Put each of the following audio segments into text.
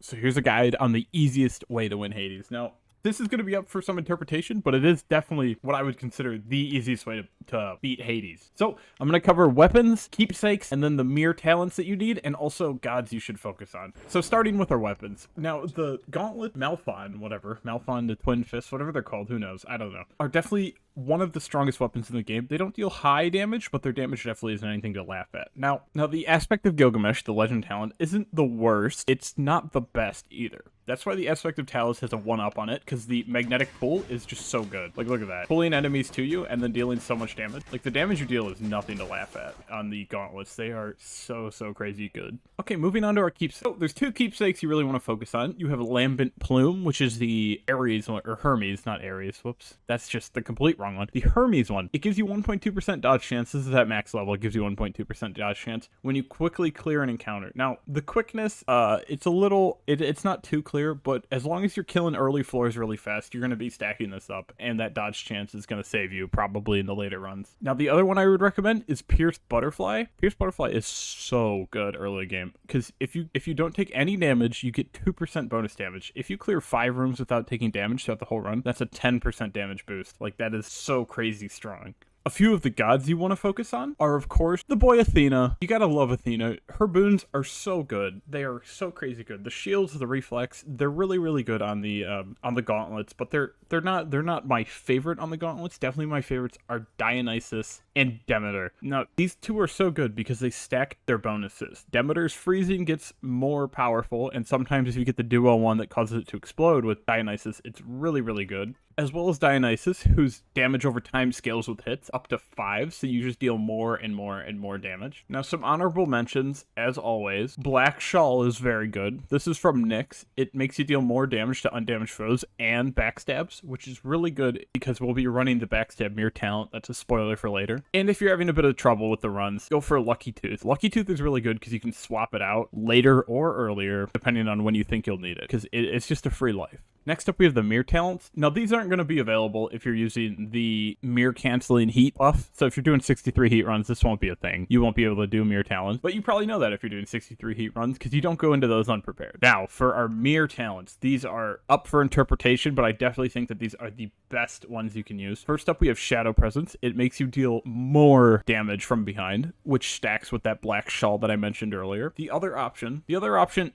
So here's a guide on the easiest way to win Hades. Now, this is going to be up for some interpretation, but it is definitely what I would consider the easiest way to beat Hades. So I'm going to cover weapons, keepsakes, and then the mere talents that you need, and also gods you should focus on. So starting with our weapons. Now, the Gauntlet, Malphon, the Twin Fists, whatever they're called, who knows, I don't know, are definitely one of the strongest weapons in the game. They don't deal high damage, but their damage definitely isn't anything to laugh at. Now the aspect of Gilgamesh, the legend talent, isn't the worst. It's not the best either. That's why the aspect of Talus has a 1-up on it, because the magnetic pull is just so good. Like, look at that. Pulling enemies to you and then dealing so much damage. Like, the damage you deal is nothing to laugh at on the gauntlets. They are so crazy good. Okay, moving on to our keepsakes. So, there's 2 keepsakes you really want to focus on. You have a Lambent Plume, which is the Ares one, or Hermes, not Ares. Whoops. That's just the complete wrong one. The Hermes one. It gives you 1.2% dodge chance. This is at max level. It gives you 1.2% dodge chance when you quickly clear an encounter. Now, the quickness, it's a little, it's not too clear, but as long as you're killing early floors really fast, you're going to be stacking this up, and that dodge chance is going to save you probably in the later runs. Now, the other one I would recommend is Pierced Butterfly. Pierced Butterfly is so good early game, because if you don't take any damage, you get 2% bonus damage. If you clear 5 rooms without taking damage throughout the whole run, that's a 10% damage boost. Like, that is so crazy strong. A few of the gods you want to focus on are, of course, the boy Athena. You gotta love Athena. Her boons are so good. They are so crazy good. The shields, the reflex, they're really good on the gauntlets, but they're not my favorite on the gauntlets. Definitely my favorites are Dionysus and Demeter. Now, these 2 are so good because they stack their bonuses. Demeter's freezing gets more powerful, and sometimes if you get the duo one that causes it to explode with Dionysus, it's really good. As well as Dionysus, whose damage over time scales with hits up to 5, so you just deal more and more damage. Now, some honorable mentions, as always. Black Shawl is very good. This is from Nyx. It makes you deal more damage to undamaged foes and backstabs, which is really good because we'll be running the backstab mere talent. That's a spoiler for later. And if you're having a bit of trouble with the runs, go for Lucky Tooth. Lucky Tooth is really good because you can swap it out later or earlier, depending on when you think you'll need it, because it's just a free life. Next up, we have the Mirror Talents. Now, these aren't going to be available if you're using the Mirror Canceling Heat buff. So if you're doing 63 heat runs, this won't be a thing. You won't be able to do Mirror Talents. But you probably know that if you're doing 63 heat runs, because you don't go into those unprepared. Now, for our Mirror Talents, these are up for interpretation, but I definitely think that these are the best ones you can use. First up, we have Shadow Presence. It makes you deal more damage from behind, which stacks with that Black Shawl that I mentioned earlier. The other option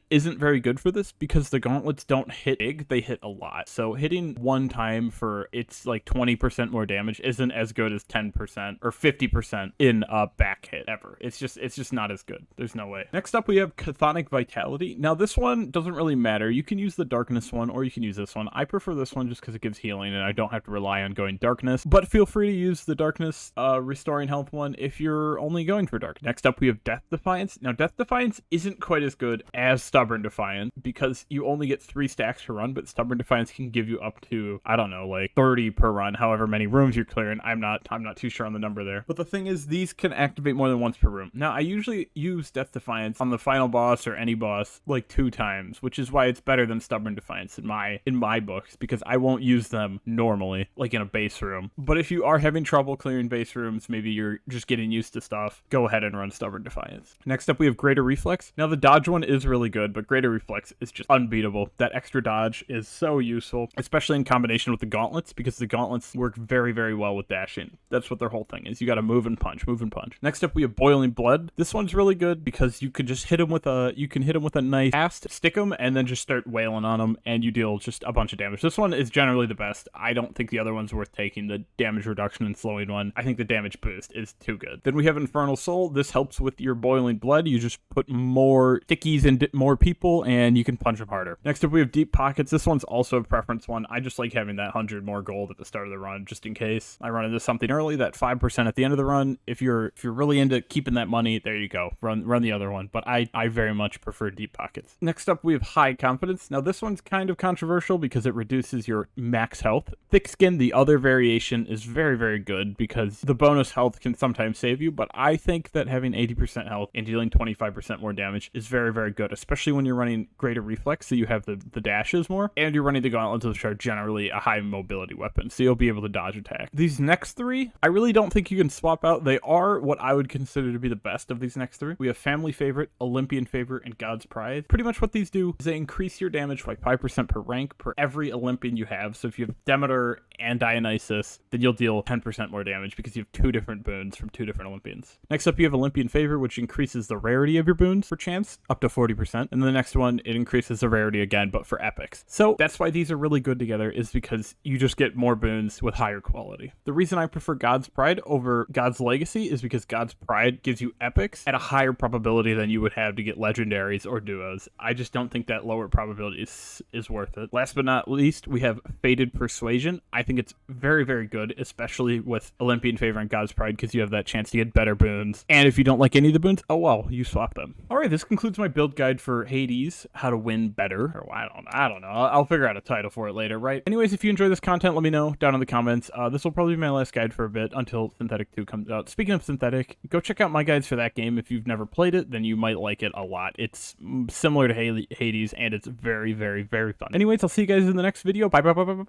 isn't very good for this because the gauntlets don't hit big, they hit a lot. So hitting one time for it's like 20% more damage isn't as good as 10% or 50% in a back hit ever. It's just not as good. There's no way. Next up, we have Chthonic Vitality. Now, this one doesn't really matter. You can use the Darkness one or you can use this one. I prefer this one just because it gives healing and I don't have to rely on going Darkness, but feel free to use the Darkness restoring health one if you're only going for Dark. Next up, we have Death Defiance. Now, Death Defiance isn't quite as good as Stubborn Defiance because you only get 3 stacks per run, but Stubborn Defiance can give you up to, I don't know, like 30 per run, however many rooms you're clearing. I'm not too sure on the number there. But the thing is, these can activate more than once per room. Now, I usually use Death Defiance on the final boss or any boss like 2 times, which is why it's better than Stubborn Defiance in my books, because I won't use them normally, like in a base room. But if you are having trouble clearing base rooms, maybe you're just getting used to stuff, go ahead and run Stubborn Defiance. Next up, we have Greater Reflex. Now, the dodge one is really good, but Greater Reflex is just unbeatable. That extra dodge is so useful, especially in combination with the gauntlets, because the gauntlets work very well with dashing. That's what their whole thing is. You got to move and punch. Next up, we have Boiling Blood. This one's really good because you could just hit him with a nice cast, stick him, and then just start wailing on him, and you deal just a bunch of damage. This one is generally the best. I don't think the other one's worth taking, the damage reduction and slowing one. I think the damage boost is too good. Then we have Infernal Soul. This helps with your Boiling Blood. You just put more stickies in more people, and you can punch them harder. Next up, we have Deep Pockets. This one's also a preference one. I just like having that 100 more gold at the start of the run, just in case I run into something early, that 5% at the end of the run. If you're really into keeping that money, there you go. Run the other one. But I very much prefer Deep Pockets. Next up, we have High Confidence. Now, this one's kind of controversial because it reduces your max health. Thick Skin, the other variation, is very, very good because the bonus health can sometimes save you, but I think that having 80% health and dealing 25% more damage is very, very good, especially when you're running greater reflex, so you have the dashes more, and you're running the gauntlets, which are generally a high mobility weapon, so you'll be able to dodge attack. These next three, I really don't think you can swap out. They are what I would consider to be the best of these next three. We have Family Favorite, Olympian Favorite, and God's Pride. Pretty much what these do is they increase your damage by 5% per rank per every Olympian you have. So if you have Demeter and Dionysus, then you'll deal 10% more damage because you have two different boons from two different Olympians. Next up, you have Olympian Favorite, which increases the rarity of your boons for chance up to 40%. And the next one, it increases the rarity again, but for epics. So that's why these are really good together, is because you just get more boons with higher quality. The reason I prefer God's Pride over God's Legacy is because God's Pride gives you epics at a higher probability than you would have to get legendaries or duos. I just don't think that lower probability is worth it. Last but not least, we have Fated Persuasion. I think it's very, very good, especially with Olympian Favor and God's Pride, because you have that chance to get better boons. And if you don't like any of the boons, oh well, you swap them. Alright, this concludes my build guide for Hades, how to win better. Or I don't know. I'll figure out a title for it later, right? Anyways, if you enjoy this content, let me know down in the comments. This will probably be my last guide for a bit until Synthetic 2 comes out. Speaking of Synthetic, go check out my guides for that game. If you've never played it, then you might like it a lot. It's similar to Hades, and it's very, very, very fun. Anyways, I'll see you guys in the next video. Bye, bye, bye, bye, bye.